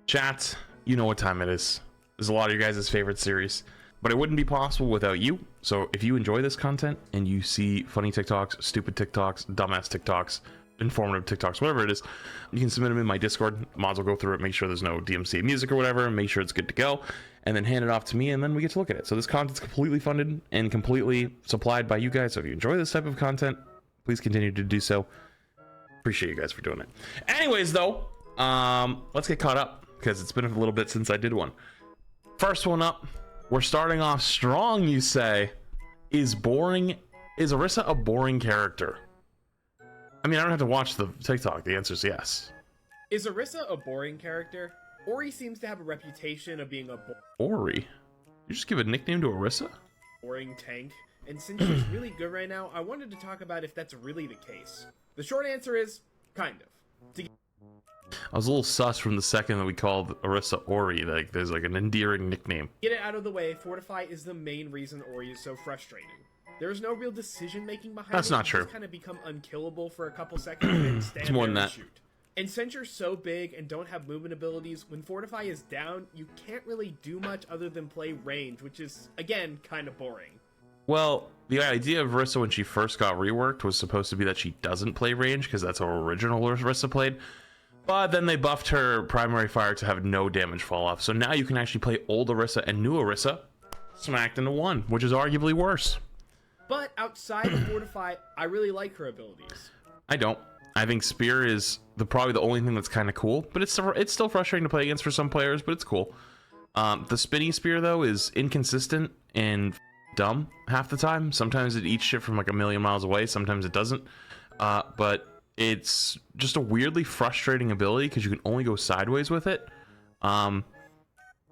Chat, you know what time it is. This is a lot of your guys' favorite series, but it wouldn't be possible without you. So if you enjoy this content and you see funny TikToks, stupid TikToks, dumbass TikToks, informative TikToks, whatever it is, you can submit them in my Discord. Mods will go through it, make sure there's no DMCA music or whatever, make sure it's good to go, and then hand it off to me, and then we get to look at it. So this content's completely funded and completely supplied by you guys. So if you enjoy this type of content, please continue to do so. Appreciate you guys for doing it. Anyways, though, let's get caught up, because it's been a little bit since I did one. First one up, we're starting off strong, you say. Is Orisa a boring character? I mean, I don't have to watch the TikTok. The answer is yes. Is Orisa a boring character? Ori seems to have a reputation of being a Ori? You just give a nickname to Orisa? boring tank. And since she's really good right now, I wanted to talk about if that's really the case. The short answer is, kind of. I was a little sus from the second that we called Orisa Ori. Like, there's like an endearing nickname. Get it out of the way, Fortify is the main reason Ori is so frustrating. There's no real decision making behind it. That's not true. Just kind of become unkillable for a couple seconds and then stand It's more there than and that. shoot. And since you're so big and don't have movement abilities, when Fortify is down, you can't really do much other than play range, which is, again, kind of boring. Well, the idea of Orisa when she first got reworked was supposed to be that she doesn't play range, because that's how original Orisa played. But then they buffed her primary fire to have no damage fall off. So now you can actually play old Orisa and new Orisa smacked into one, which is arguably worse. But outside of Fortify, I really like her abilities. I don't. I think Spear is probably the only thing that's kind of cool, but it's still frustrating to play against for some players, but it's cool. The spinny Spear, though, is inconsistent and dumb half the time. Sometimes it eats shit from like a million miles away, sometimes it doesn't. But it's just a weirdly frustrating ability because you can only go sideways with it.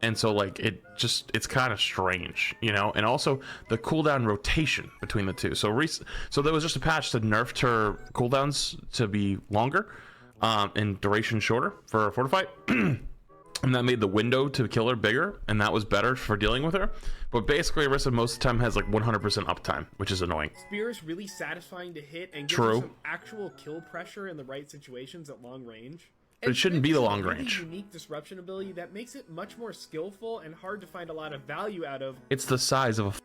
And so like it's kind of strange, you know. And also the cooldown rotation between the two. So there was just a patch that nerfed her cooldowns to be longer and duration shorter for Fortify. And that made the window to kill her bigger, and that was better for dealing with her. But basically, Orisa most of the time has like 100% uptime, which is annoying. Spear is really satisfying to hit and gives True. you some actual kill pressure in the right situations at long range. But it shouldn't be the long range. It's a really unique disruption ability that makes it much more skillful and hard to find a lot of value out of. It's the size of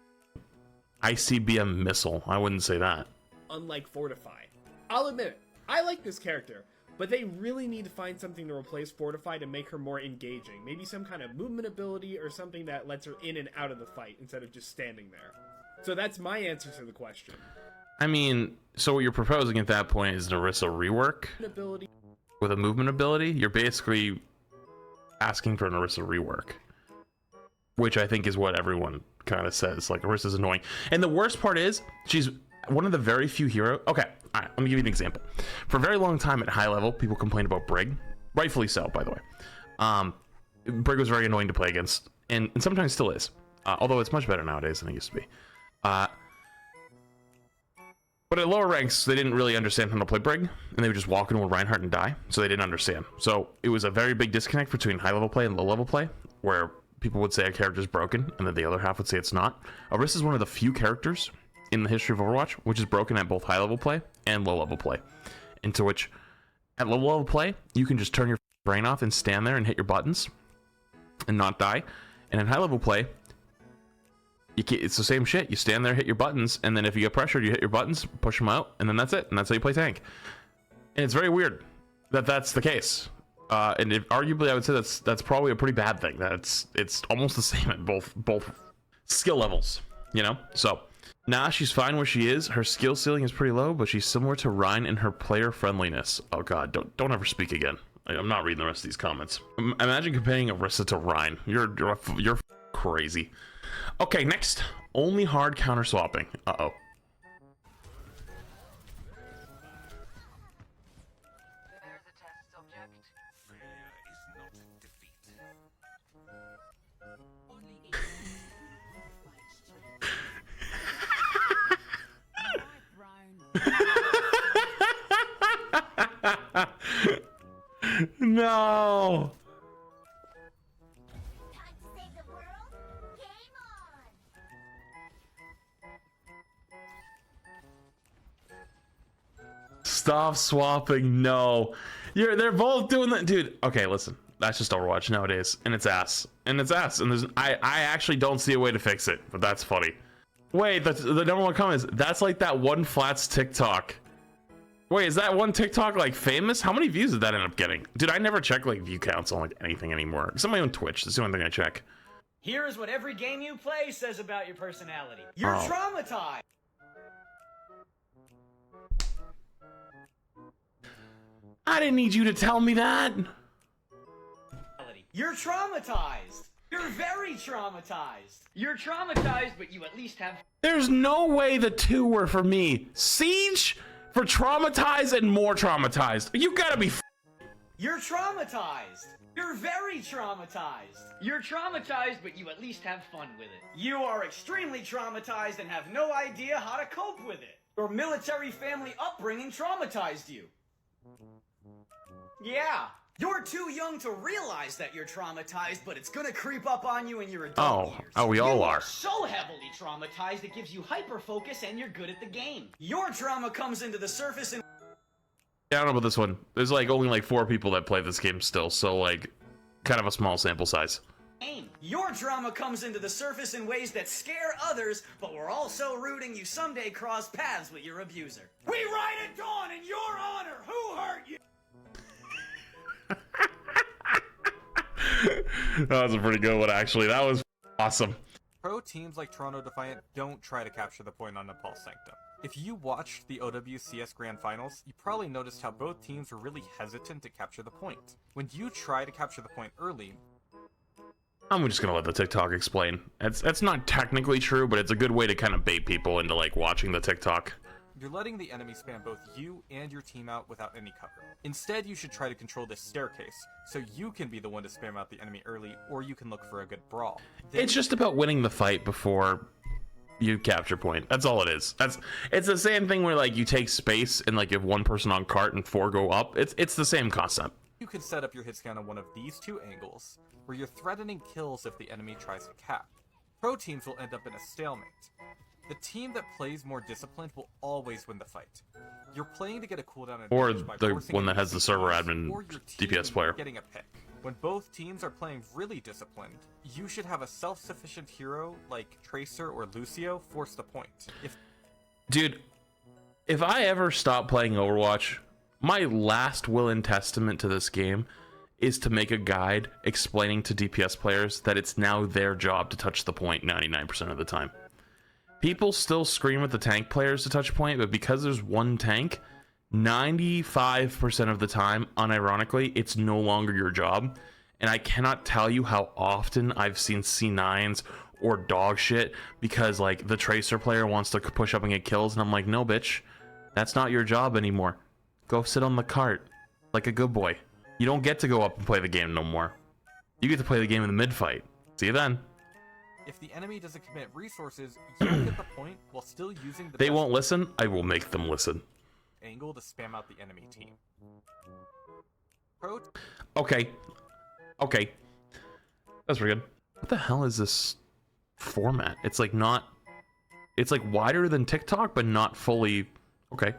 a ICBM missile. I wouldn't say that. Unlike Fortify. I'll admit it, I like this character, but they really need to find something to replace Fortify to make her more engaging. Maybe some kind of movement ability or something that lets her in and out of the fight instead of just standing there. So that's my answer to the question. I mean, so what you're proposing at that point is an Orisa rework Ability. with a movement ability. You're basically asking for an Orisa rework, which I think is what everyone kind of says. Like, Orisa's annoying. And the worst part is, she's one of the very few heroes. Okay, all right, let me give you an example. For a very long time at high level, people complained about Brig. Rightfully so, by the way. Brig was very annoying to play against, and sometimes still is. Although it's much better nowadays than it used to be. But at lower ranks, they didn't really understand how to play Brig, and they would just walk in with Reinhardt and die, so they didn't understand. So it was a very big disconnect between high-level play and low-level play, where people would say a character's broken, and then the other half would say it's not. Orisa is one of the few characters in the history of Overwatch which is broken at both high-level play and low-level play. Into which, at low-level play, you can just turn your brain off and stand there and hit your buttons and not die. And in high-level play, it's the same shit. You stand there, hit your buttons, and then if you get pressured, you hit your buttons, push them out, and then that's it. And that's how you play tank. And it's very weird that that's the case. And arguably, I would say that's probably a pretty bad thing. It's almost the same at both skill levels, you know. So now she's fine where she is. Her skill ceiling is pretty low, but she's similar to Rein in her player friendliness. Oh god, don't ever speak again. I'm not reading the rest of these comments. Imagine comparing Orisa to Rein. You're crazy. Okay, next. Only hard counter swapping. Uh-oh. There's a test subject. Failure is not defeat. Only No. Time to save the world? Game on! Stop swapping. No. They're both doing that, dude. Okay, listen. That's just Overwatch nowadays, and it's ass. And there's I actually don't see a way to fix it, but that's funny. Wait, the number one comment is that's like that one Flats TikTok. Wait, is that one TikTok like famous? How many views did that end up getting? Dude, I never check like view counts on like anything anymore. It's on my own Twitch. That's the only thing I check. Here is what every game you play says about your personality. You're traumatized. I didn't need you to tell me that. You're traumatized. You're very traumatized. You're traumatized, but you at least have... There's no way the two were for me. Siege for traumatized and more traumatized. You gotta be You're traumatized. You're very traumatized. You're traumatized, but you at least have fun with it. You are extremely traumatized and have no idea how to cope with it. Your military family upbringing traumatized you. Yeah. You're too young to realize that you're traumatized, but it's gonna creep up on you in your adult years. Oh, we all You are. So heavily traumatized it gives you hyper-focus and you're good at the game. Your trauma comes into the surface and... Yeah, I don't know about this one. There's like only like 4 people that play this game still, so like kind of a small sample size. Your trauma comes into the surface in ways that scare others, but we're also rooting you someday cross paths with your abuser. We ride at dawn in your honor! Who hurt you? That was a pretty good one, actually. That was awesome. Pro teams like Toronto Defiant don't try to capture the point on Nepal Sanctum. If you watched the OWCS Grand Finals, you probably noticed how both teams were really hesitant to capture the point. When you try to capture the point early... I'm just gonna let the TikTok explain. That's not technically true, but it's a good way to kind of bait people into like watching the TikTok. You're letting the enemy spam both you and your team out without any cover. Instead, you should try to control this staircase, so you can be the one to spam out the enemy early, or you can look for a good brawl. It's just about winning the fight before you capture point. That's all it is. It's the same thing where like you take space and like you have 1 person on cart and 4 go up. It's the same concept. You can set up your hit scan on one of these 2 angles, where you're threatening kills if the enemy tries to cap. Pro teams will end up in a stalemate. The team that plays more disciplined will always win the fight. You're playing to get a cooldown Or advantage by the forcing one that has the server DPS, admin or your team DPS player. getting a pick. When both teams are playing really disciplined, you should have a self-sufficient hero like Tracer or Lucio force the point. Dude, if I ever stop playing Overwatch, my last will and testament to this game is to make a guide explaining to DPS players that it's now their job to touch the point 99% of the time. People still scream at the tank players to touch point, but because there's 1 tank, 95% of the time, unironically, it's no longer your job. And I cannot tell you how often I've seen C9s or dog shit because like the Tracer player wants to push up and get kills, and I'm like, no bitch, that's not your job anymore. Go sit on the cart like a good boy. You don't get to go up and play the game no more. You get to play the game in the mid fight. See you then. If the enemy doesn't commit resources, you get the point while still using the They best won't listen. I will make them listen. angle to spam out the enemy team. Okay. That's pretty good. What the hell is this format? It's like not... It's like wider than TikTok, but not fully... Okay.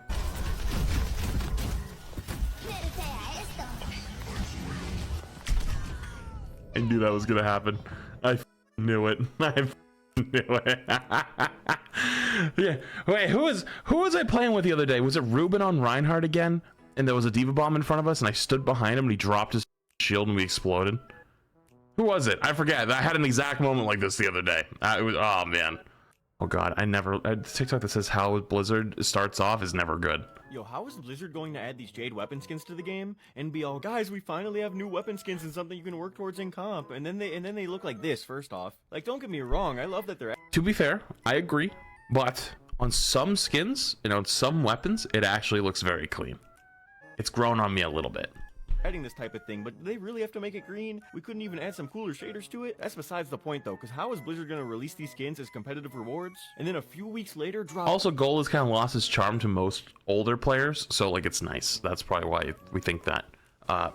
I knew that was gonna happen. I knew it. I knew it. Yeah. Wait, who was I playing with the other day? Was it Ruben on Reinhardt again? And there was a Diva Bomb in front of us, and I stood behind him, and he dropped his shield, and we exploded. Who was it? I forget. I had an exact moment like this the other day. It was, oh man. Oh god, TikTok that says how Blizzard starts off is never good. Yo, how is Blizzard going to add these Jade weapon skins to the game and be all, guys, we finally have new weapon skins and something you can work towards in comp, and then they look like this first off. Like, don't get me wrong, I love that they're To be fair, I agree, but on some skins and on some weapons, it actually looks very clean. It's grown on me a little bit. adding this type of thing, but do they really have to make it green? We couldn't even add some cooler shaders to it? That's besides the point though, because how is Blizzard gonna release these skins as competitive rewards, and then a few weeks later drop... Also, gold has kind of lost its charm to most older players, so like it's nice. That's probably why we think that.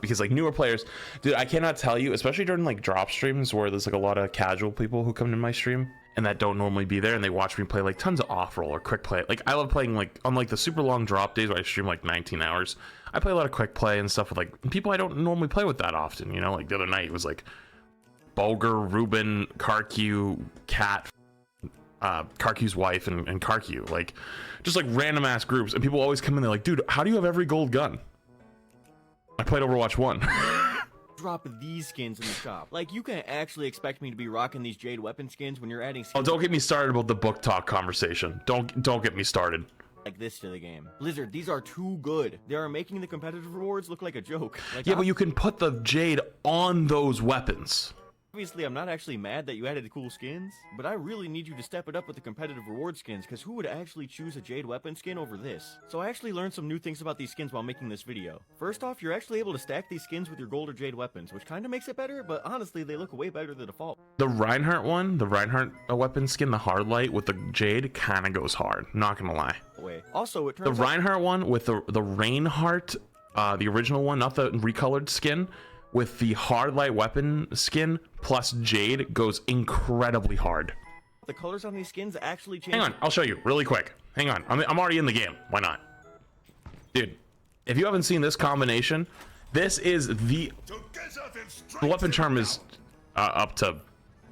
Because like newer players, dude, I cannot tell you, especially during like drop streams where there's like a lot of casual people who come to my stream, and that don't normally be there, and they watch me play like tons of off roll or quick play. Like I love playing like on like the super long drop days where I stream like 19 hours. I play a lot of quick play and stuff with like people I don't normally play with that often. You know, like the other night it was like Bulger, Ruben, Karq, Cat, Karq's wife, and Karq. Like just like random ass groups, and people always come in. They're like, dude, how do you have every gold gun? I played Overwatch 1. Drop these skins in the shop. Like, you can actually expect me to be rocking these Jade weapon skins when you're adding Oh, skins don't get me started about the book talk conversation. Don't get me started. like this to the game. Blizzard, these are too good. They are making the competitive rewards look like a joke. Like, Yeah, but you can put the Jade on those weapons. obviously, I'm not actually mad that you added cool skins, but I really need you to step it up with the competitive reward skins, because who would actually choose a Jade weapon skin over this? So I actually learned some new things about these skins while making this video. First off, you're actually able to stack these skins with your gold or Jade weapons, which kind of makes it better, but honestly, they look way better than the default. The Reinhardt one, the Reinhardt weapon skin, the hard light with the Jade, kind of goes hard. Not gonna lie. Also, it The turns out Reinhardt one with the Reinhardt, the original one, not the recolored skin, with the hard light weapon skin plus Jade goes incredibly hard. the colors on these skins actually change. Hang on, I'll show you really quick. Hang on, I'm already in the game. Why not? Dude, if you haven't seen this combination, this is the weapon charm is up to,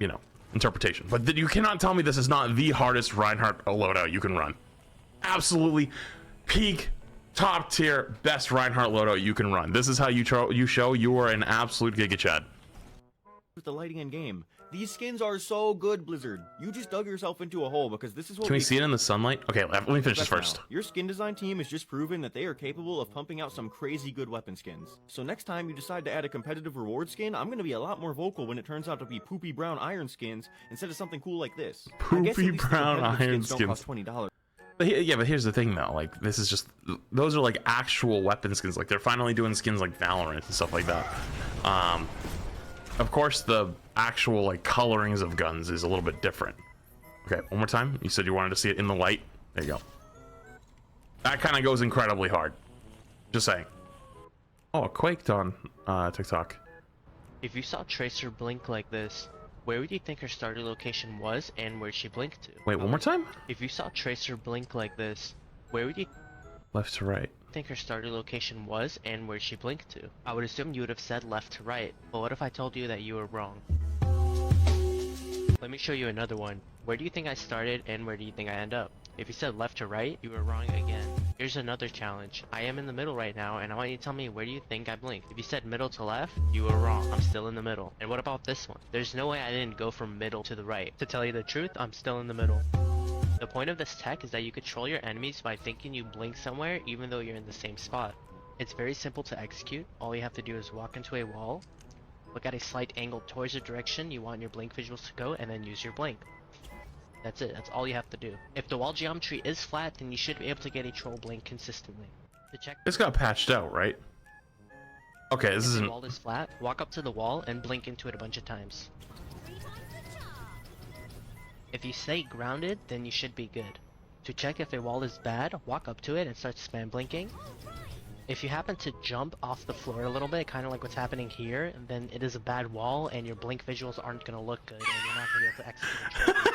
you know, interpretation. But you cannot tell me this is not the hardest Reinhardt loadout you can run. Absolutely peak, top tier, best Reinhardt loadout you can run. This is how you show you are an absolute Giga Chad. With the lighting in game. These skins are so good, Blizzard. You just dug yourself into a hole because this is what Can we see it in the sunlight? Okay, let me finish this first. Your skin design team has just proven that they are capable of pumping out some crazy good weapon skins. So next time you decide to add a competitive reward skin, I'm going to be a lot more vocal when it turns out to be poopy brown iron skins instead of something cool like this. I guess at Poopy least the brown competitive iron skins don't skins. cost $20. But yeah, but here's the thing though, like this is just, those are like actual weapon skins. Like they're finally doing skins like Valorant and stuff like that. Of course the actual like colorings of guns is a little bit different. Okay, one more time. You said you wanted to see it in the light. There you go. That kind of goes incredibly hard. Just saying. Oh, it quaked on TikTok. If you saw Tracer blink like this, where would you think her starter location was and where she blinked to? Wait, one more time? If you saw Tracer blink like this, where would you Left to right. think her starter location was and where she blinked to? I would assume you would have said left to right, but what if I told you that you were wrong? Let me show you another one. Where do you think I started and where do you think I end up? If you said left to right, you were wrong again. Here's another challenge. I am in the middle right now, and I want you to tell me where do you think I blinked. If you said middle to left, you were wrong. I'm still in the middle. And what about this one? There's no way I didn't go from middle to the right. To tell you the truth, I'm still in the middle. The point of this tech is that you control your enemies by thinking you blink somewhere even though you're in the same spot. It's very simple to execute. All you have to do is walk into a wall, look at a slight angle towards the direction you want your blink visuals to go, and then use your blink. That's it, that's all you have to do. If the wall geometry is flat, then you should be able to get a troll blink consistently. To check This got patched out, right? Okay, this if the isn't. wall is flat, walk up to the wall and blink into it a bunch of times. If you stay grounded, then you should be good. To check if a wall is bad, walk up to it and start spam blinking. If you happen to jump off the floor a little bit, kind of like what's happening here, then it is a bad wall and your blink visuals aren't going to look good and you're not going to be able to execute a troll blink.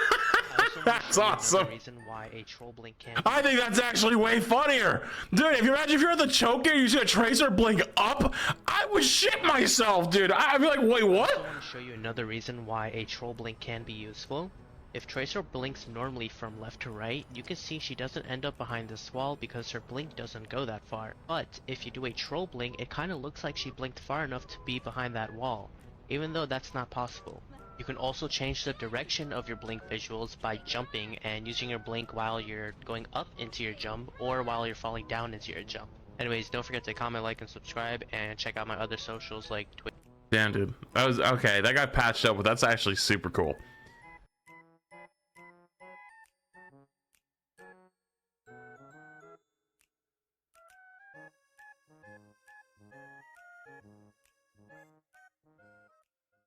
I also want to That's show you awesome. another reason why a troll blink can be I think that's actually way funnier. Dude, if you imagine if you're at the choker, you see a Tracer blink up, I would shit myself, dude. I'd be like, wait, I what? also want to show you another reason why a troll blink can be useful. If Tracer blinks normally from left to right, you can see she doesn't end up behind this wall because her blink doesn't go that far. But if you do a troll blink, it kind of looks like she blinked far enough to be behind that wall, even though that's not possible. You can also change the direction of your blink visuals by jumping and using your blink while you're going up into your jump or while you're falling down into your jump. Anyways, don't forget to comment, like, and subscribe, and check out my other socials like Twitter. Damn, dude. That was okay. That got patched up, but that's actually super cool.